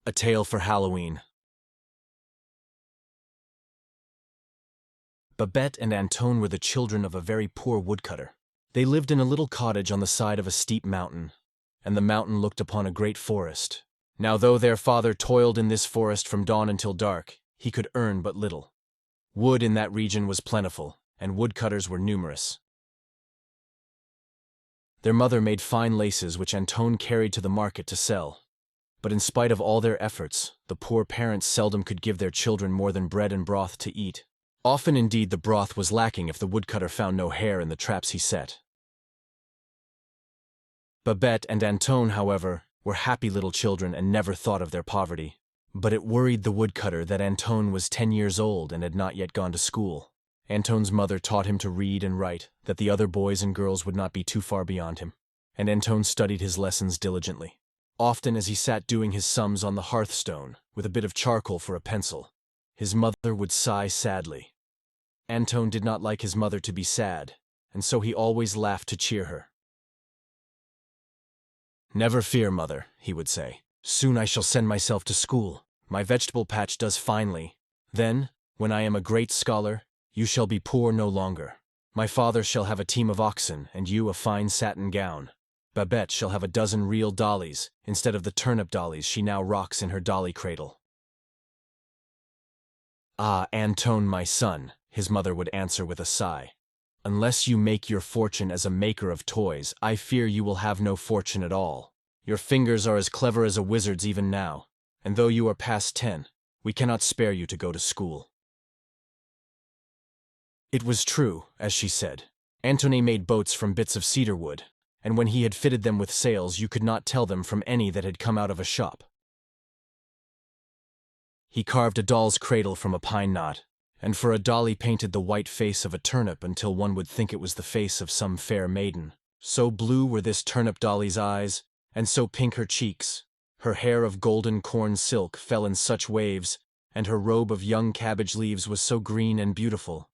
A Tale for Halloween. Babette and Antone were the children of a very poor woodcutter. They lived in a little cottage on the side of a steep mountain, and the mountain looked upon a great forest. Now though their father toiled in this forest from dawn until dark, he could earn but little. Wood in that region was plentiful, and woodcutters were numerous. Their mother made fine laces which Antone carried to the market to sell. But in spite of all their efforts, the poor parents seldom could give their children more than bread and broth to eat. Often indeed the broth was lacking if the woodcutter found no hare in the traps he set. Babette and Antone, however, were happy little children and never thought of their poverty. But it worried the woodcutter that Antone was 10 years old and had not yet gone to school. Antone's mother taught him to read and write, that the other boys and girls would not be too far beyond him, and Antone studied his lessons diligently. Often as he sat doing his sums on the hearthstone, with a bit of charcoal for a pencil, his mother would sigh sadly. Antone did not like his mother to be sad, and so he always laughed to cheer her. "Never fear, mother," he would say. "Soon I shall send myself to school. My vegetable patch does finely. Then, when I am a great scholar, you shall be poor no longer. My father shall have a team of oxen, and you a fine satin gown. Babette shall have a dozen real dollies, instead of the turnip dollies she now rocks in her dolly cradle." "Ah, Antone, my son," his mother would answer with a sigh, "unless you make your fortune as a maker of toys, I fear you will have no fortune at all. Your fingers are as clever as a wizard's even now, and though you are past 10, we cannot spare you to go to school." It was true, as she said. Antone made boats from bits of cedar wood, and when he had fitted them with sails you could not tell them from any that had come out of a shop. He carved a doll's cradle from a pine knot, and for a dolly painted the white face of a turnip until one would think it was the face of some fair maiden. So blue were this turnip dolly's eyes, and so pink her cheeks. Her hair of golden corn silk fell in such waves, and her robe of young cabbage leaves was so green and beautiful.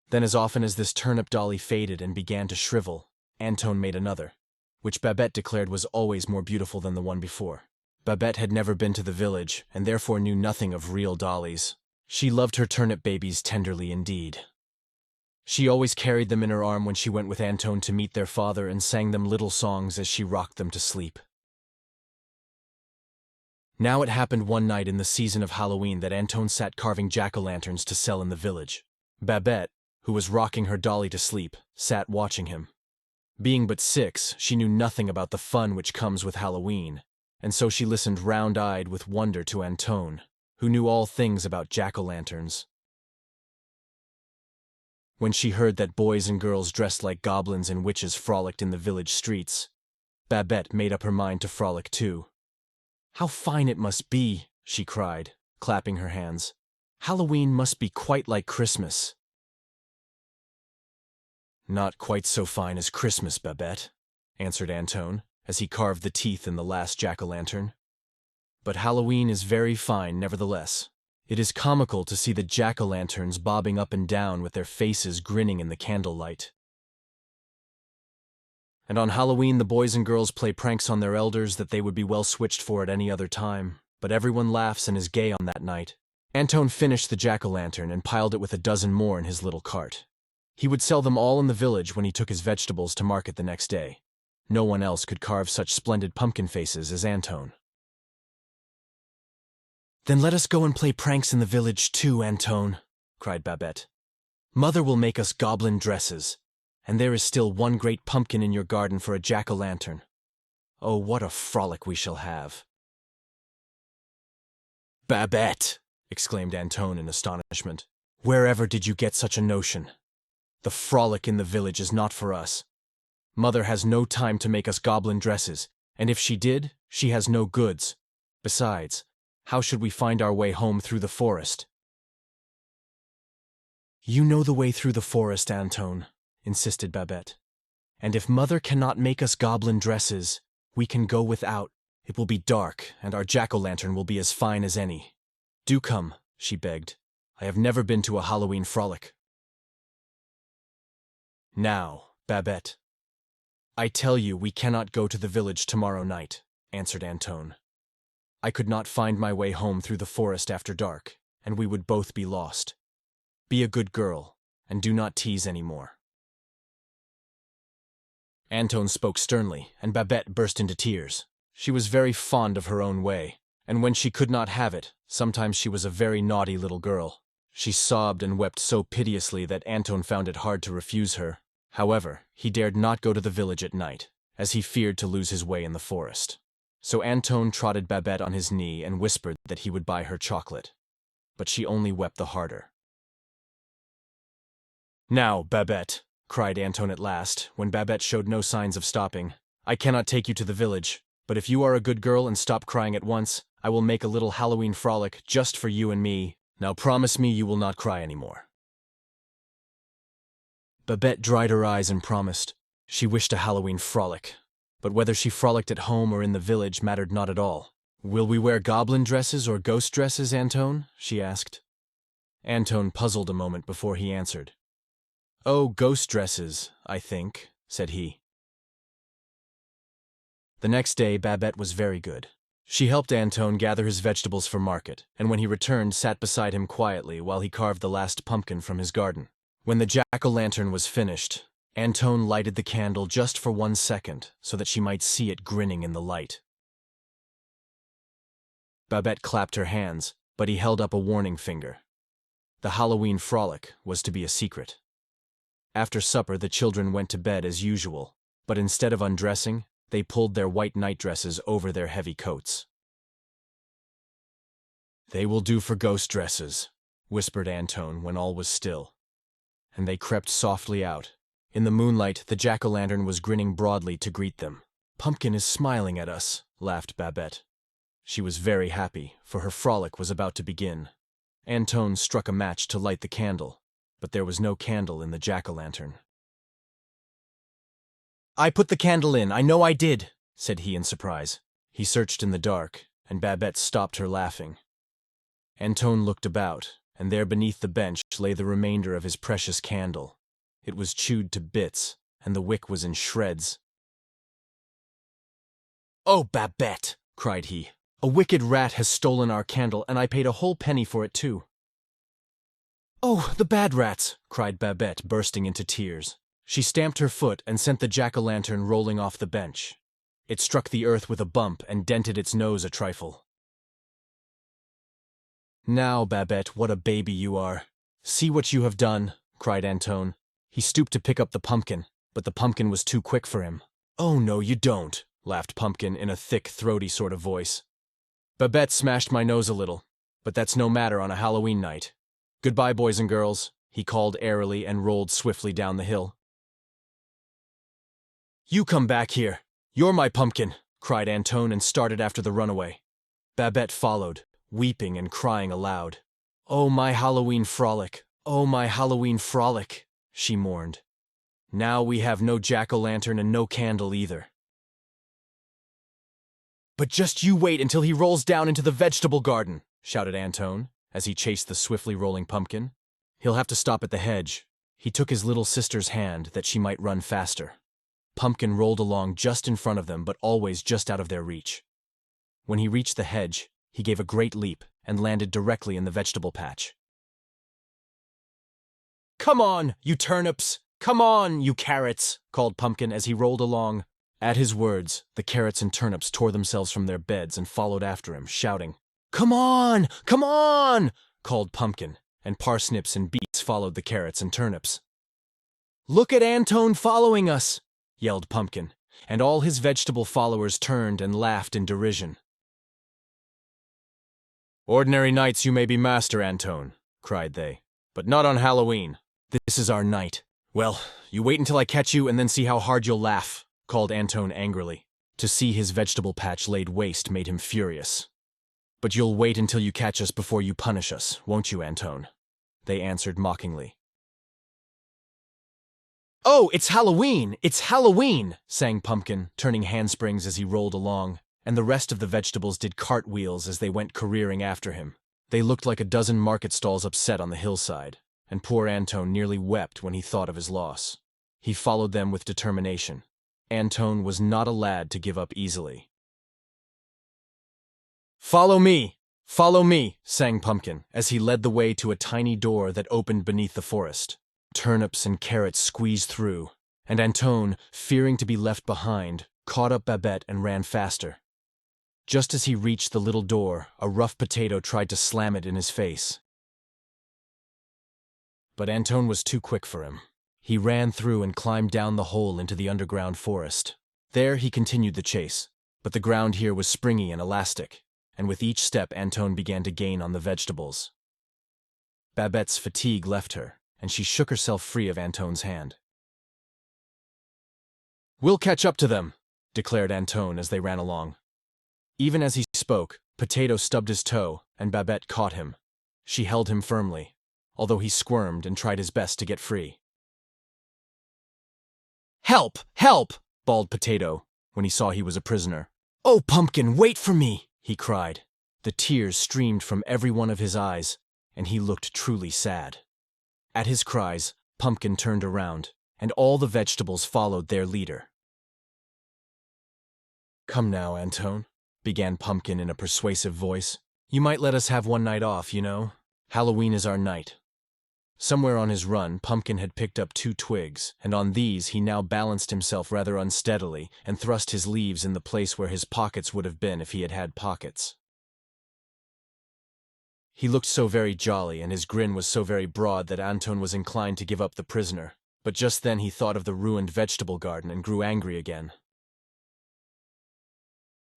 Then as often as this turnip dolly faded and began to shrivel, Antone made another, which Babette declared was always more beautiful than the one before. Babette had never been to the village, and therefore knew nothing of real dollies. She loved her turnip babies tenderly indeed. She always carried them in her arm when she went with Antone to meet their father and sang them little songs as she rocked them to sleep. Now it happened one night in the season of Halloween that Antone sat carving jack-o'-lanterns to sell in the village. Babette, who was rocking her dolly to sleep, sat watching him. Being but 6, she knew nothing about the fun which comes with Halloween, and so she listened round-eyed with wonder to Antone, who knew all things about jack-o'-lanterns. When she heard that boys and girls dressed like goblins and witches frolicked in the village streets, Babette made up her mind to frolic too. "How fine it must be!" she cried, clapping her hands. "Halloween must be quite like Christmas." "Not quite so fine as Christmas, Babette," answered Antone, as he carved the teeth in the last jack-o'-lantern. "But Halloween is very fine nevertheless. It is comical to see the jack-o'-lanterns bobbing up and down with their faces grinning in the candlelight. And on Halloween the boys and girls play pranks on their elders that they would be well switched for at any other time, but everyone laughs and is gay on that night." Antone finished the jack-o'-lantern and piled it with a dozen more in his little cart. He would sell them all in the village when he took his vegetables to market the next day. No one else could carve such splendid pumpkin faces as Antone. "Then let us go and play pranks in the village too, Antone," cried Babette. "Mother will make us goblin dresses, and there is still one great pumpkin in your garden for a jack-o'-lantern. Oh, what a frolic we shall have!" "Babette!" exclaimed Antone in astonishment. "Wherever did you get such a notion? The frolic in the village is not for us. Mother has no time to make us goblin dresses, and if she did, she has no goods. Besides, how should we find our way home through the forest?" "You know the way through the forest, Antone," insisted Babette. "And if Mother cannot make us goblin dresses, we can go without. It will be dark, and our jack-o'-lantern will be as fine as any. Do come," she begged. "I have never been to a Halloween frolic." "Now, Babette, I tell you we cannot go to the village tomorrow night. answered Antone. "I could not find my way home through the forest after dark, and we would both be lost. Be a good girl, and do not tease any more." Antone spoke sternly, and Babette burst into tears. She was very fond of her own way, and when she could not have it, sometimes she was a very naughty little girl. She sobbed and wept so piteously that Antone found it hard to refuse her. However, he dared not go to the village at night, as he feared to lose his way in the forest. So Antone trotted Babette on his knee and whispered that he would buy her chocolate. But she only wept the harder. "Now, Babette," cried Antone at last, when Babette showed no signs of stopping, "I cannot take you to the village, but if you are a good girl and stop crying at once, I will make a little Halloween frolic just for you and me. Now promise me you will not cry anymore." Babette dried her eyes and promised. She wished a Halloween frolic, but whether she frolicked at home or in the village mattered not at all. "Will we wear goblin dresses or ghost dresses, Antone?" she asked. Antone puzzled a moment before he answered. "Oh, ghost dresses, I think," said he. The next day Babette was very good. She helped Antone gather his vegetables for market, and when he returned sat beside him quietly while he carved the last pumpkin from his garden. When the jack-o'-lantern was finished, Antone lighted the candle just for 1 second so that she might see it grinning in the light. Babette clapped her hands, but he held up a warning finger. The Halloween frolic was to be a secret. After supper the children went to bed as usual, but instead of undressing, they pulled their white nightdresses over their heavy coats. "They will do for ghost dresses," whispered Antone when all was still. And they crept softly out. In the moonlight, the jack-o'-lantern was grinning broadly to greet them. "Pumpkin is smiling at us," laughed Babette. She was very happy, for her frolic was about to begin. Antone struck a match to light the candle, but there was no candle in the jack-o'-lantern. "I put the candle in, I know I did," said he in surprise. He searched in the dark, and Babette stopped her laughing. Antone looked about, and there beneath the bench lay the remainder of his precious candle. It was chewed to bits, and the wick was in shreds. "Oh, Babette!" cried he. "A wicked rat has stolen our candle, and I paid a whole penny for it too." "Oh, the bad rats!" cried Babette, bursting into tears. She stamped her foot and sent the jack-o'-lantern rolling off the bench. It struck the earth with a bump and dented its nose a trifle. "Now, Babette, what a baby you are! See what you have done," cried Antone. He stooped to pick up the pumpkin, but the pumpkin was too quick for him. "Oh, no, you don't," laughed Pumpkin in a thick, throaty sort of voice. "Babette smashed my nose a little, but that's no matter on a Halloween night. Goodbye, boys and girls," he called airily and rolled swiftly down the hill. "You come back here. You're my pumpkin," cried Antone and started after the runaway. Babette followed, weeping and crying aloud. "Oh, my Halloween frolic! Oh, my Halloween frolic!" she mourned. "Now we have no jack-o'-lantern and no candle either." "But just you wait until he rolls down into the vegetable garden," shouted Antone, as he chased the swiftly rolling pumpkin. "He'll have to stop at the hedge." He took his little sister's hand that she might run faster. Pumpkin rolled along just in front of them, but always just out of their reach. When he reached the hedge, he gave a great leap and landed directly in the vegetable patch. "Come on, you turnips! Come on, you carrots!" called Pumpkin as he rolled along. At his words, the carrots and turnips tore themselves from their beds and followed after him, shouting. "Come on! Come on!" called Pumpkin, and parsnips and beets followed the carrots and turnips. "Look at Antone following us!" yelled Pumpkin, and all his vegetable followers turned and laughed in derision. "Ordinary nights you may be master, Antone," cried they, "but not on Halloween. This is our night." "Well, you wait until I catch you and then see how hard you'll laugh," called Antone angrily. To see his vegetable patch laid waste made him furious. "But you'll wait until you catch us before you punish us, won't you, Antone?" they answered mockingly. "Oh, it's Halloween! It's Halloween!" sang Pumpkin, turning handsprings as he rolled along, and the rest of the vegetables did cartwheels as they went careering after him. They looked like a dozen market stalls upset on the hillside, and poor Antone nearly wept when he thought of his loss. He followed them with determination. Antone was not a lad to give up easily. "Follow me! Follow me!" sang Pumpkin, as he led the way to a tiny door that opened beneath the forest. Turnips and carrots squeezed through, and Antone, fearing to be left behind, caught up Babette and ran faster. Just as he reached the little door, a rough potato tried to slam it in his face. But Antone was too quick for him. He ran through and climbed down the hole into the underground forest. There he continued the chase, but the ground here was springy and elastic, and with each step Antone began to gain on the vegetables. Babette's fatigue left her, and she shook herself free of Antone's hand. "We'll catch up to them," declared Antone as they ran along. Even as he spoke, Potato stubbed his toe, and Babette caught him. She held him firmly, although he squirmed and tried his best to get free. "Help! Help!" bawled Potato when he saw he was a prisoner. "Oh, Pumpkin, wait for me!" he cried. The tears streamed from every one of his eyes, and he looked truly sad. At his cries, Pumpkin turned around, and all the vegetables followed their leader. "Come now, Antone," began Pumpkin in a persuasive voice. "You might let us have one night off, you know. Halloween is our night." Somewhere on his run, Pumpkin had picked up 2 twigs, and on these he now balanced himself rather unsteadily and thrust his leaves in the place where his pockets would have been if he had had pockets. He looked so very jolly, and his grin was so very broad that Antone was inclined to give up the prisoner, but just then he thought of the ruined vegetable garden and grew angry again.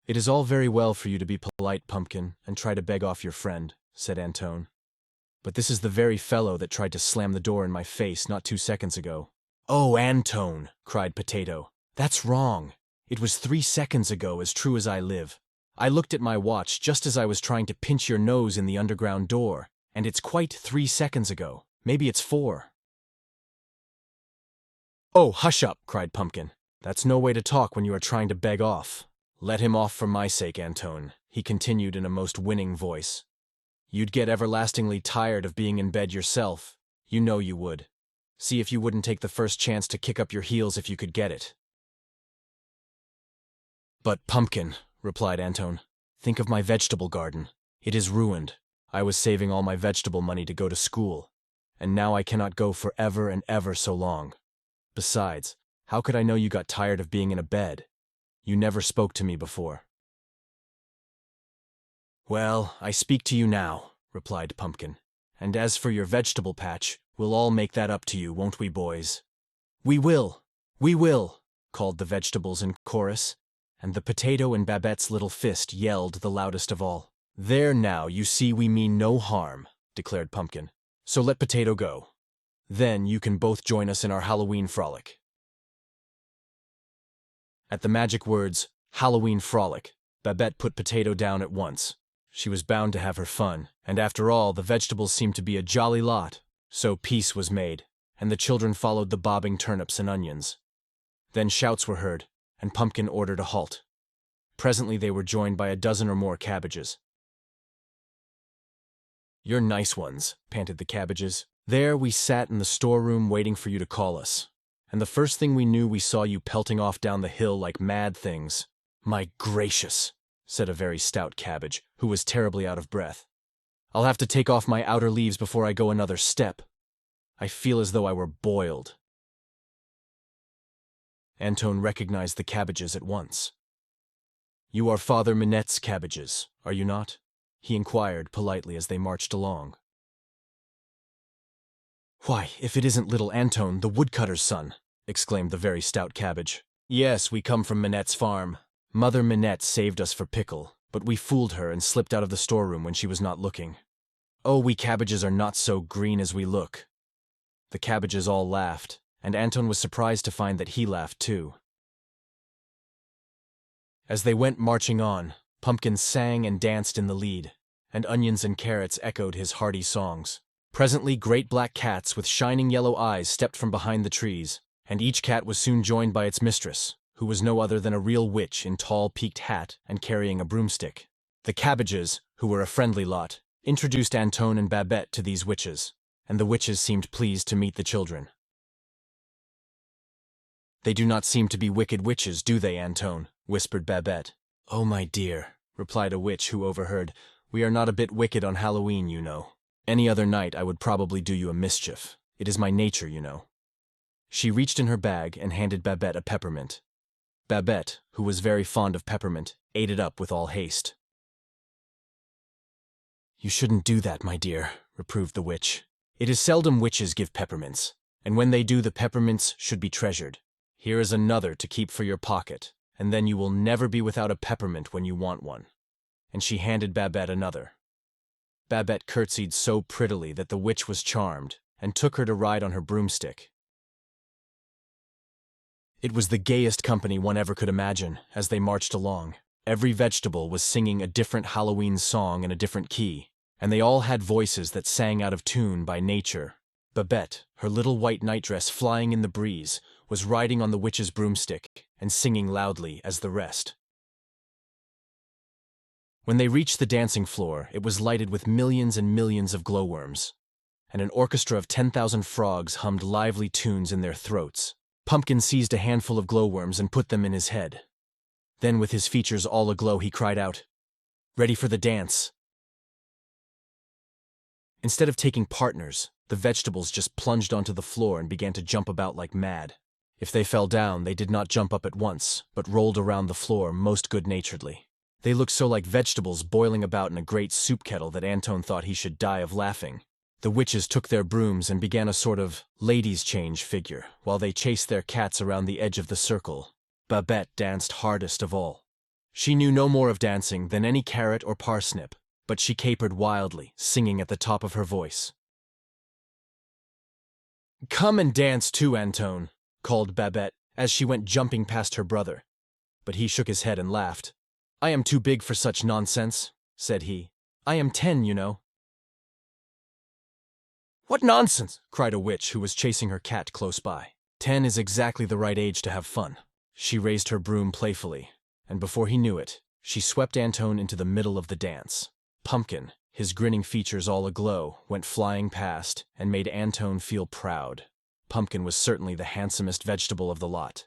"It is all very well for you to be polite, Pumpkin, and try to beg off your friend," said Antone. "But this is the very fellow that tried to slam the door in my face not 2 seconds ago." "Oh, Antone," cried Potato. "That's wrong. It was 3 seconds ago, as true as I live. I looked at my watch just as I was trying to pinch your nose in the underground door, and it's quite 3 seconds ago. Maybe it's 4. "Oh, hush up," cried Pumpkin. "That's no way to talk when you are trying to beg off. Let him off for my sake, Antone," he continued in a most winning voice. "You'd get everlastingly tired of being in bed yourself. You know you would. See if you wouldn't take the first chance to kick up your heels if you could get it." "But, Pumpkin," replied Antone, "think of my vegetable garden. It is ruined. I was saving all my vegetable money to go to school, and now I cannot go for ever and ever so long. Besides, how could I know you got tired of being in a bed? You never spoke to me before." "Well, I speak to you now," replied Pumpkin. "And as for your vegetable patch, we'll all make that up to you, won't we, boys?" "We will! We will!" called the vegetables in chorus, and the Potato and Babette's little fist yelled the loudest of all. "There now, you see we mean no harm," declared Pumpkin. "So let Potato go. Then you can both join us in our Halloween frolic." At the magic words, "Halloween frolic," Babette put Potato down at once. She was bound to have her fun, and after all, the vegetables seemed to be a jolly lot. So peace was made, and the children followed the bobbing turnips and onions. Then shouts were heard, and Pumpkin ordered a halt. Presently they were joined by a dozen or more cabbages. "You're nice ones," panted the cabbages. "There we sat in the storeroom waiting for you to call us. And the first thing we knew we saw you pelting off down the hill like mad things." "My gracious," said a very stout cabbage, who was terribly out of breath. "I'll have to take off my outer leaves before I go another step. I feel as though I were boiled." Antone recognized the cabbages at once. "You are Father Minette's cabbages, are you not?" he inquired politely as they marched along. "Why, if it isn't little Antone, the woodcutter's son!" exclaimed the very stout cabbage. "Yes, we come from Minette's farm. Mother Minette saved us for pickle, but we fooled her and slipped out of the storeroom when she was not looking. Oh, we cabbages are not so green as we look." The cabbages all laughed, and Antone was surprised to find that he laughed too. As they went marching on, Pumpkin sang and danced in the lead, and onions and carrots echoed his hearty songs. Presently great black cats with shining yellow eyes stepped from behind the trees, and each cat was soon joined by its mistress, who was no other than a real witch in tall peaked hat and carrying a broomstick. The cabbages, who were a friendly lot, introduced Antone and Babette to these witches, and the witches seemed pleased to meet the children. "They do not seem to be wicked witches, do they, Antone?" whispered Babette. "Oh, my dear," replied a witch who overheard. "We are not a bit wicked on Halloween, you know. Any other night I would probably do you a mischief. It is my nature, you know." She reached in her bag and handed Babette a peppermint. Babette, who was very fond of peppermint, ate it up with all haste. "You shouldn't do that, my dear," reproved the witch. "It is seldom witches give peppermints, and when they do, the peppermints should be treasured. Here is another to keep for your pocket, and then you will never be without a peppermint when you want one." And she handed Babette another. Babette curtsied so prettily that the witch was charmed, and took her to ride on her broomstick. It was the gayest company one ever could imagine, as they marched along. Every vegetable was singing a different Halloween song in a different key, and they all had voices that sang out of tune by nature. Babette, her little white nightdress flying in the breeze, was riding on the witch's broomstick and singing loudly as the rest. When they reached the dancing floor, it was lighted with millions and millions of glowworms, and an orchestra of 10,000 frogs hummed lively tunes in their throats. Pumpkin seized a handful of glowworms and put them in his head. Then, with his features all aglow, he cried out, "Ready for the dance!" Instead of taking partners, the vegetables just plunged onto the floor and began to jump about like mad. If they fell down, they did not jump up at once, but rolled around the floor most good-naturedly. They looked so like vegetables boiling about in a great soup kettle that Antone thought he should die of laughing. The witches took their brooms and began a sort of ladies' change figure, while they chased their cats around the edge of the circle. Babette danced hardest of all. She knew no more of dancing than any carrot or parsnip, but she capered wildly, singing at the top of her voice. "Come and dance too, Antone," called Babette, as she went jumping past her brother. But he shook his head and laughed. "I am too big for such nonsense," said he. "I am 10, you know." "What nonsense!" cried a witch who was chasing her cat close by. 10 is exactly the right age to have fun. She raised her broom playfully, and before he knew it, she swept Antone into the middle of the dance. Pumpkin, his grinning features all aglow, went flying past and made Antone feel proud. Pumpkin was certainly the handsomest vegetable of the lot.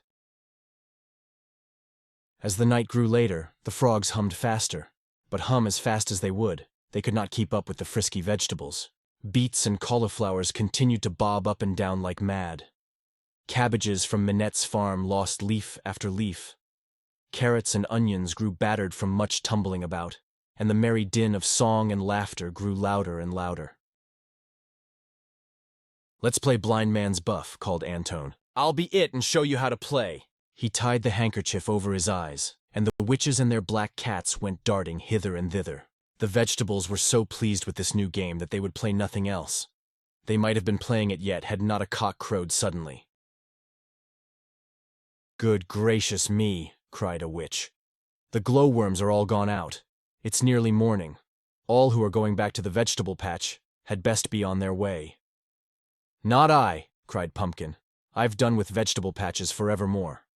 As the night grew later, the frogs hummed faster, but hum as fast as they would, they could not keep up with the frisky vegetables. Beets and cauliflowers continued to bob up and down like mad. Cabbages from Minette's farm lost leaf after leaf. Carrots and onions grew battered from much tumbling about, and the merry din of song and laughter grew louder and louder. "Let's play blind man's buff," called Antone. "I'll be it and show you how to play." He tied the handkerchief over his eyes, and the witches and their black cats went darting hither and thither. The vegetables were so pleased with this new game that they would play nothing else. They might have been playing it yet had not a cock crowed suddenly. "Good gracious me," cried a witch. "The glowworms are all gone out. It's nearly morning. All who are going back to the vegetable patch had best be on their way." "Not I," cried Pumpkin. "I've done with vegetable patches forevermore."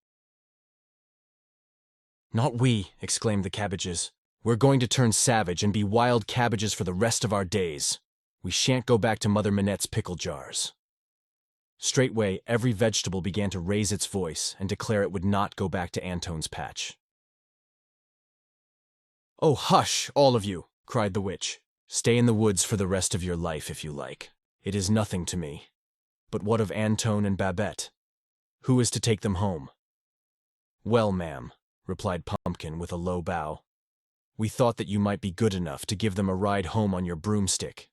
"Not we," exclaimed the cabbages. "We're going to turn savage and be wild cabbages for the rest of our days. We shan't go back to Mother Minette's pickle jars." Straightway, every vegetable began to raise its voice and declare it would not go back to Antone's patch. "Oh, hush, all of you," cried the witch. "Stay in the woods for the rest of your life if you like. It is nothing to me. But what of Antone and Babette? Who is to take them home?" "Well, ma'am," replied Pumpkin with a low bow, "we thought that you might be good enough to give them a ride home on your broomstick."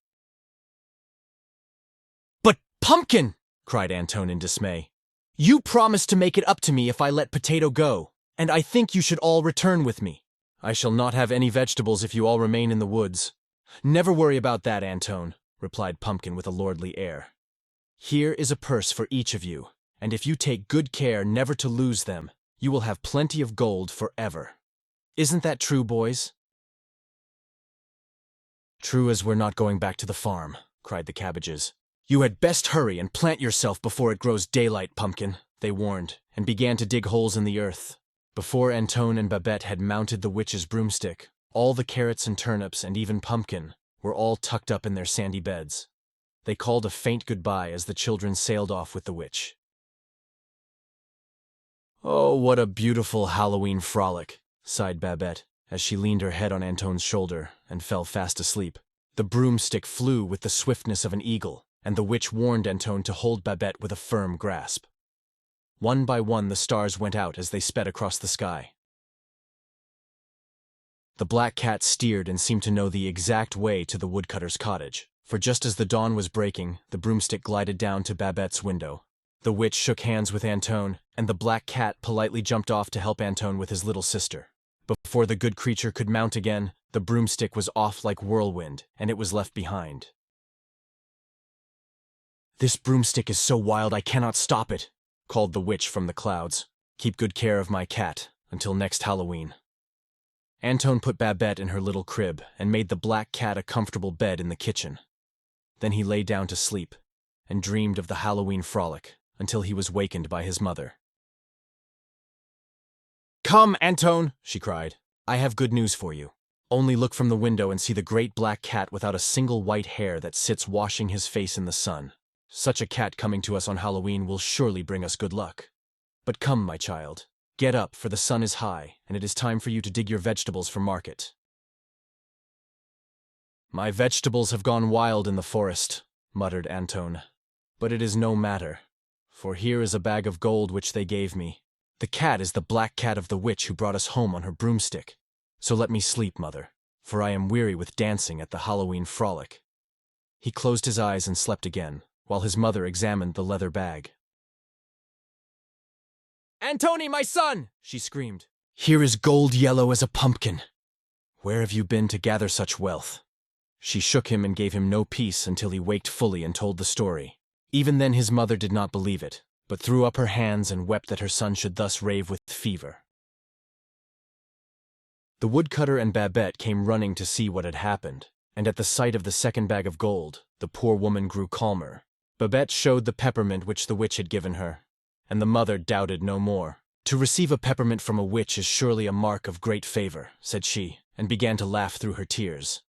"But, Pumpkin!" cried Antone in dismay. "You promised to make it up to me if I let Potato go, and I think you should all return with me." "I shall not have any vegetables if you all remain in the woods." "Never worry about that, Antone," replied Pumpkin with a lordly air. "Here is a purse for each of you, and if you take good care never to lose them, you will have plenty of gold forever. Isn't that true, boys?" "True as we're not going back to the farm," cried the cabbages. "You had best hurry and plant yourself before it grows daylight, Pumpkin," they warned, and began to dig holes in the earth. Before Antone and Babette had mounted the witch's broomstick, all the carrots and turnips and even Pumpkin were all tucked up in their sandy beds. They called a faint goodbye as the children sailed off with the witch. "Oh, what a beautiful Halloween frolic," sighed Babette, as she leaned her head on Antone's shoulder and fell fast asleep. The broomstick flew with the swiftness of an eagle, and the witch warned Antone to hold Babette with a firm grasp. One by one the stars went out as they sped across the sky. The black cat steered and seemed to know the exact way to the woodcutter's cottage, for just as the dawn was breaking, the broomstick glided down to Babette's window. The witch shook hands with Antone, and the black cat politely jumped off to help Antone with his little sister. Before the good creature could mount again, the broomstick was off like whirlwind, and it was left behind. "This broomstick is so wild I cannot stop it," called the witch from the clouds. "Keep good care of my cat until next Halloween." Antone put Babette in her little crib and made the black cat a comfortable bed in the kitchen. Then he lay down to sleep and dreamed of the Halloween frolic until he was wakened by his mother. "Come, Antone," she cried. "I have good news for you. Only look from the window and see the great black cat without a single white hair that sits washing his face in the sun. Such a cat coming to us on Halloween will surely bring us good luck. But come, my child, get up, for the sun is high, and it is time for you to dig your vegetables for market." "My vegetables have gone wild in the forest," muttered Antone. "But it is no matter, for here is a bag of gold which they gave me. The cat is the black cat of the witch who brought us home on her broomstick. So let me sleep, mother, for I am weary with dancing at the Halloween frolic." He closed his eyes and slept again, while his mother examined the leather bag. "Antone, my son!" she screamed. "Here is gold yellow as a pumpkin. Where have you been to gather such wealth?" She shook him and gave him no peace until he waked fully and told the story. Even then his mother did not believe it, but threw up her hands and wept that her son should thus rave with fever. The woodcutter and Babette came running to see what had happened, and at the sight of the second bag of gold, the poor woman grew calmer. Babette showed the peppermint which the witch had given her, and the mother doubted no more. "To receive a peppermint from a witch is surely a mark of great favor," said she, and began to laugh through her tears.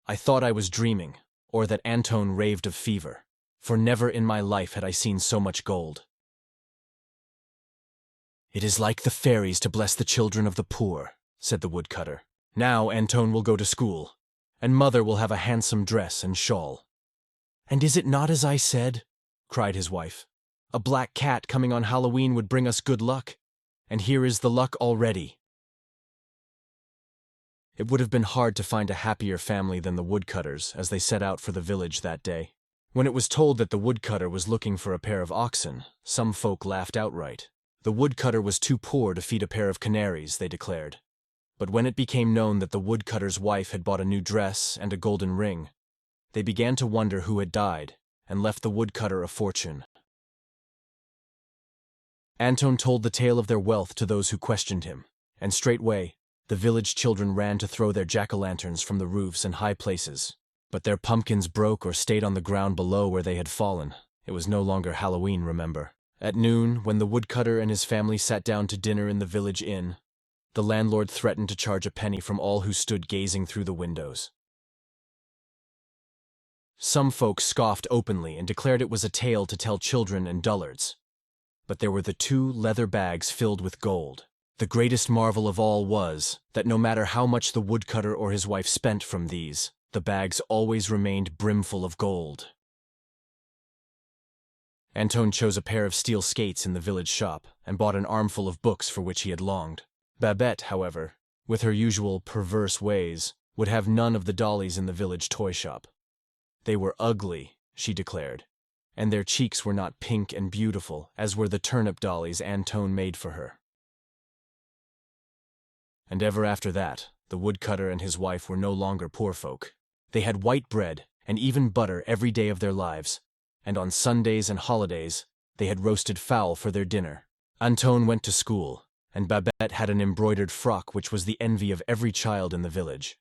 "I thought I was dreaming, or that Antone raved of fever, for never in my life had I seen so much gold. It is like the fairies to bless the children of the poor," said the woodcutter. "Now Antone will go to school, and mother will have a handsome dress and shawl." "And is it not as I said?" cried his wife. "A black cat coming on Halloween would bring us good luck, and here is the luck already." It would have been hard to find a happier family than the woodcutters as they set out for the village that day. When it was told that the woodcutter was looking for a pair of oxen, some folk laughed outright. The woodcutter was too poor to feed a pair of canaries, they declared. But when it became known that the woodcutter's wife had bought a new dress and a golden ring, they began to wonder who had died and left the woodcutter a fortune. Antone told the tale of their wealth to those who questioned him, and straightway the village children ran to throw their jack-o'-lanterns from the roofs and high places. But their pumpkins broke or stayed on the ground below where they had fallen. It was no longer Halloween, remember. At noon, when the woodcutter and his family sat down to dinner in the village inn, the landlord threatened to charge a penny from all who stood gazing through the windows. Some folk scoffed openly and declared it was a tale to tell children and dullards. But there were the 2 leather bags filled with gold. The greatest marvel of all was that no matter how much the woodcutter or his wife spent from these, the bags always remained brimful of gold. Antone chose a pair of steel skates in the village shop and bought an armful of books for which he had longed. Babette, however, with her usual perverse ways, would have none of the dollies in the village toy shop. They were ugly, she declared, and their cheeks were not pink and beautiful as were the turnip dollies Antone made for her. And ever after that, the woodcutter and his wife were no longer poor folk. They had white bread and even butter every day of their lives, and on Sundays and holidays they had roasted fowl for their dinner. Antone went to school, and Babette had an embroidered frock which was the envy of every child in the village.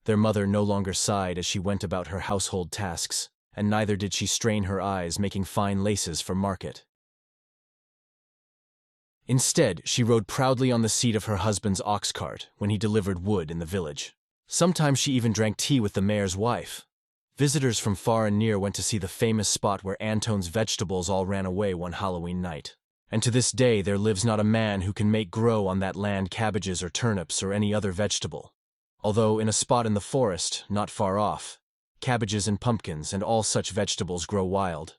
Their mother no longer sighed as she went about her household tasks, and neither did she strain her eyes making fine laces for market. Instead, she rode proudly on the seat of her husband's ox cart when he delivered wood in the village. Sometimes she even drank tea with the mayor's wife. Visitors from far and near went to see the famous spot where Antone's vegetables all ran away one Halloween night. And to this day there lives not a man who can make grow on that land cabbages or turnips or any other vegetable. although in a spot in the forest, not far off, cabbages and pumpkins and all such vegetables grow wild.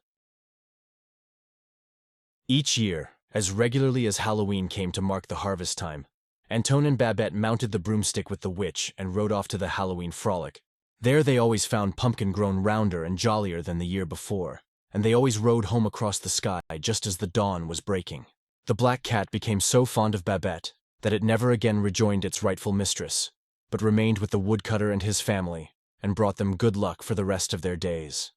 Each year, as regularly as Halloween came to mark the harvest time, Antone and Babette mounted the broomstick with the witch and rode off to the Halloween frolic. There they always found Pumpkin grown rounder and jollier than the year before, and they always rode home across the sky just as the dawn was breaking. The black cat became so fond of Babette that it never again rejoined its rightful mistress, but remained with the woodcutter and his family, and brought them good luck for the rest of their days.